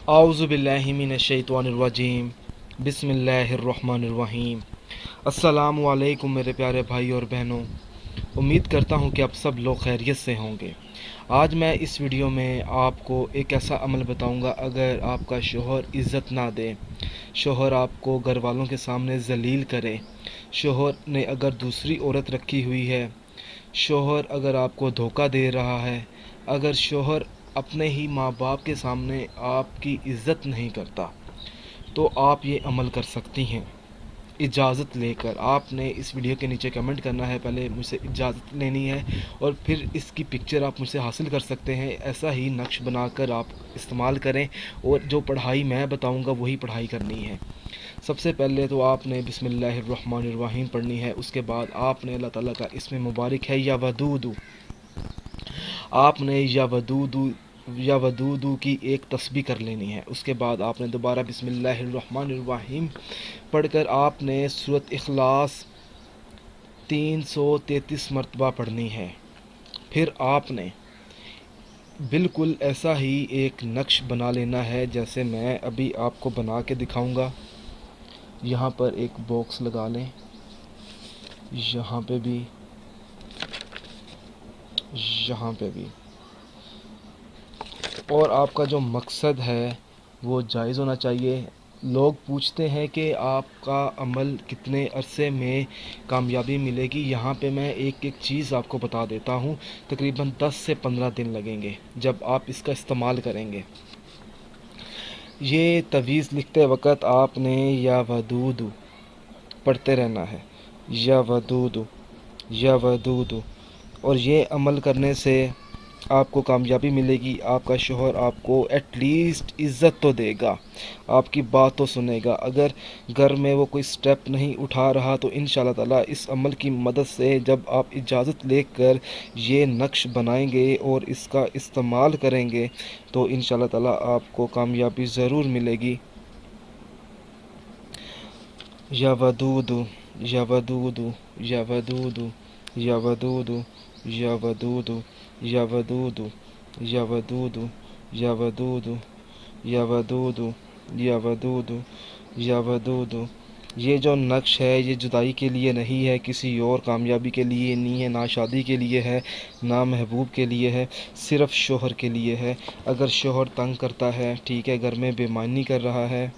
आऊज़ु बिल्लाहि मिनश्शैतानिर्रजीम बिस्मिल्लाहिर्रहमानिर्रहीम। अस्सलामु अलैकुम मेरे प्यारे भाई और बहनों, उम्मीद करता हूँ कि आप सब लोग खैरियत से होंगे। आज मैं इस वीडियो में आपको एक ऐसा अमल बताऊँगा, अगर आपका शोहर इज़्ज़त ना दे, शोहर आपको घर वालों के सामने ज़लील करे, शोहर ने अगर दूसरी औरत रखी हुई है, शोहर अगर आपको धोखा दे रहा है, अगर शोहर अपने ही माँ बाप के सामने आपकी इज़्ज़त नहीं करता, तो आप ये अमल कर सकती हैं इजाज़त लेकर। आपने इस वीडियो के नीचे कमेंट करना है, पहले मुझसे इजाज़त लेनी है और फिर इसकी पिक्चर आप मुझसे हासिल कर सकते हैं। ऐसा ही नक्श बनाकर आप इस्तेमाल करें और जो पढ़ाई मैं बताऊंगा वही पढ़ाई करनी है। सबसे पहले तो आपने बिस्मिल्लाहिर्रहमानिर्रहीम पढ़नी है। उसके बाद आपने अल्लाह ताला का इसमें मुबारक है या वदूदू, आपने या वदूदू की एक तस्बीह कर लेनी है। उसके बाद आपने दोबारा बिस्मिल्लाहिर्रहमानिर्रहीम पढ़कर आपने सूरत इखलास 333 मरतबा पढ़नी है। फिर आपने बिल्कुल ऐसा ही एक नक्श बना लेना है जैसे मैं अभी आपको बना के दिखाऊंगा। यहाँ पर एक बॉक्स लगा लें, यहाँ पे भी, यहाँ पे भी, और आपका जो मकसद है वो जायज़ होना चाहिए। लोग पूछते हैं कि आपका अमल कितने अरसे में कामयाबी मिलेगी। यहाँ पे मैं एक एक चीज़ आपको बता देता हूँ। तकरीबन 10 से 15 दिन लगेंगे जब आप इसका इस्तेमाल करेंगे। ये तवीज़ लिखते वक्त आपने या वदूदू पढ़ते रहना है, या वदूदू, या वदूदू। और ये अमल करने से आपको कामयाबी मिलेगी। आपका शोहर आपको एटलीस्ट इज़्ज़त तो देगा, आपकी बात तो सुनेगा। अगर घर में वो कोई स्टेप नहीं उठा रहा तो इंशाल्लाह ताला इस अमल की मदद से जब आप इजाज़त लेकर ये नक्श बनाएंगे और इसका इस्तेमाल करेंगे तो इंशाल्लाह ताला आपको कामयाबी ज़रूर मिलेगी। या वदूदू, या वदूदू, या वदूदू, या वदूदू, या वदूदू, या वदूदू, या वदूदू, या वदूदू, या वदूदू, या वदूदू, या वदूदू। ये जो नक्श है ये जुदाई के लिए नहीं है, किसी और कामयाबी के लिए नहीं है, ना शादी के लिए है, ना महबूब के लिए है, सिर्फ़ शोहर के लिए है। अगर शोहर तंग करता है, ठीक है, घर में बेईमानी कर रहा है,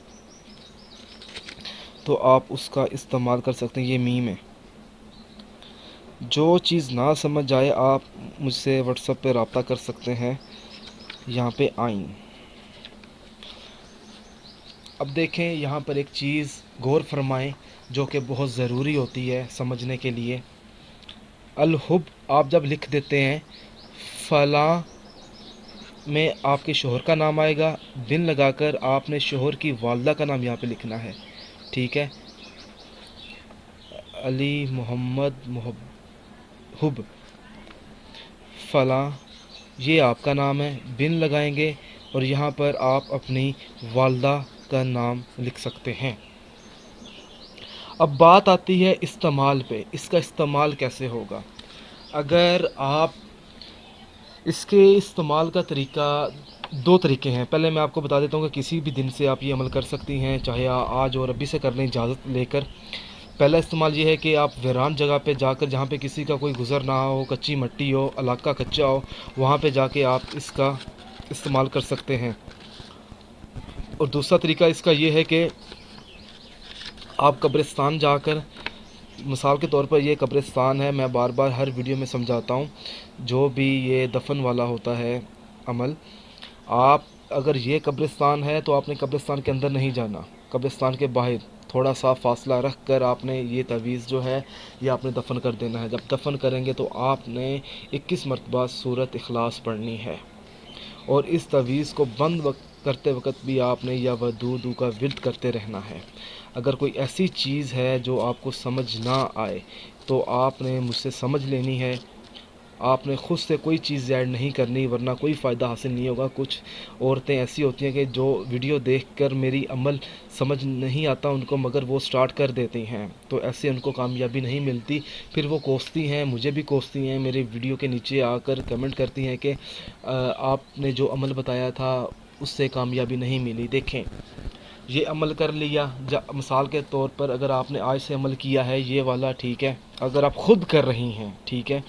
तो आप उसका इस्तेमाल कर सकते हैं। ये मीम है। जो चीज़ ना समझ आए आप मुझसे व्हाट्सएप पे रब्ता कर सकते हैं, यहाँ पे आइन। अब देखें, यहाँ पर एक चीज़ गौर फरमाएं जो कि बहुत ज़रूरी होती है समझने के लिए। अल हुब आप जब लिख देते हैं, फ़लाँ में आपके शोहर का नाम आएगा, बिन लगाकर आपने शोहर की वालदा का नाम यहाँ पे लिखना है, ठीक है। अली मोहम्मद हुब फ़लाँ, ये आपका नाम है, बिन लगाएंगे और यहाँ पर आप अपनी वालदा का नाम लिख सकते हैं। अब बात आती है इस्तेमाल पे। इसका इस्तेमाल कैसे होगा? अगर आप इसके इस्तेमाल का तरीका, दो तरीके हैं। पहले मैं आपको बता देता हूँ कि किसी भी दिन से आप ये अमल कर सकती हैं, चाहे आज और अभी से कर लें इजाज़त लेकर। पहला इस्तेमाल ये है कि आप वीरान जगह पे जाकर, जहाँ पे किसी का कोई गुज़र ना हो, कच्ची मिट्टी हो, इलाका कच्चा हो, वहाँ पे जाके आप इसका इस्तेमाल कर सकते हैं। और दूसरा तरीका इसका ये है कि आप कब्रिस्तान जाकर, मिसाल के तौर पर ये कब्रिस्तान है, मैं बार बार हर वीडियो में समझाता हूँ, जो भी ये दफन वाला होता है अमल, आप अगर ये कब्रिस्तान है तो आपने कब्रिस्तान के अंदर नहीं जाना, कब्रिस्तान के बाहर थोड़ा सा फासला रख कर आपने ये तवीज़ जो है ये आपने दफन कर देना है। जब दफन करेंगे तो आपने 21 मरतबा सूरत इखलास पढ़नी है और इस तवीज़ को बंद करते वक्त भी आपने या वदूदू का विर्द करते रहना है। अगर कोई ऐसी चीज़ है जो आपको समझ ना आए तो आपने मुझसे समझ लेनी है, आपने ख़ुद से कोई चीज़ ऐड नहीं करनी, वरना कोई फ़ायदा हासिल नहीं होगा। कुछ औरतें ऐसी होती हैं कि जो वीडियो देखकर मेरी अमल समझ नहीं आता उनको, मगर वो स्टार्ट कर देती हैं, तो ऐसे उनको कामयाबी नहीं मिलती। फिर वो कोसती हैं, मुझे भी कोसती हैं, मेरे वीडियो के नीचे आकर कमेंट करती हैं कि आपने जो अमल बताया था اس سے کامیابی نہیں ملی۔ دیکھیں یہ عمل کر لیا، مثال کے طور پر اگر آپ نے آج سے عمل کیا ہے یہ والا، ٹھیک ہے، اگر آپ خود کر رہی ہیں، ٹھیک ہے،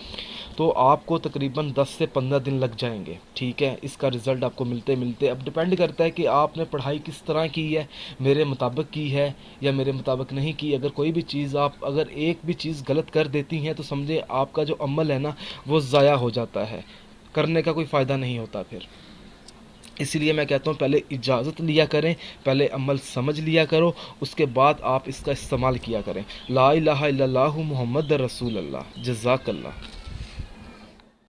تو آپ کو تقریباً 10 سے 15 دن لگ جائیں گے، ٹھیک ہے، اس کا رزلٹ آپ کو ملتے ملتے۔ اب ڈپینڈ کرتا ہے کہ آپ نے پڑھائی کس طرح کی ہے، میرے مطابق کی ہے یا میرے مطابق نہیں کی۔ اگر کوئی بھی چیز آپ اگر ایک بھی چیز غلط کر دیتی ہیں تو سمجھے آپ کا جو عمل ہے نا وہ ضائع ہو جاتا ہے، کرنے کا کوئی فائدہ نہیں ہوتا پھر۔ اس لیے میں کہتا ہوں پہلے اجازت لیا کریں، پہلے عمل سمجھ لیا کرو، اس کے بعد آپ اس کا استعمال کیا کریں۔ لا الہ الا اللہ محمد رسول اللہ۔ جزاک اللہ۔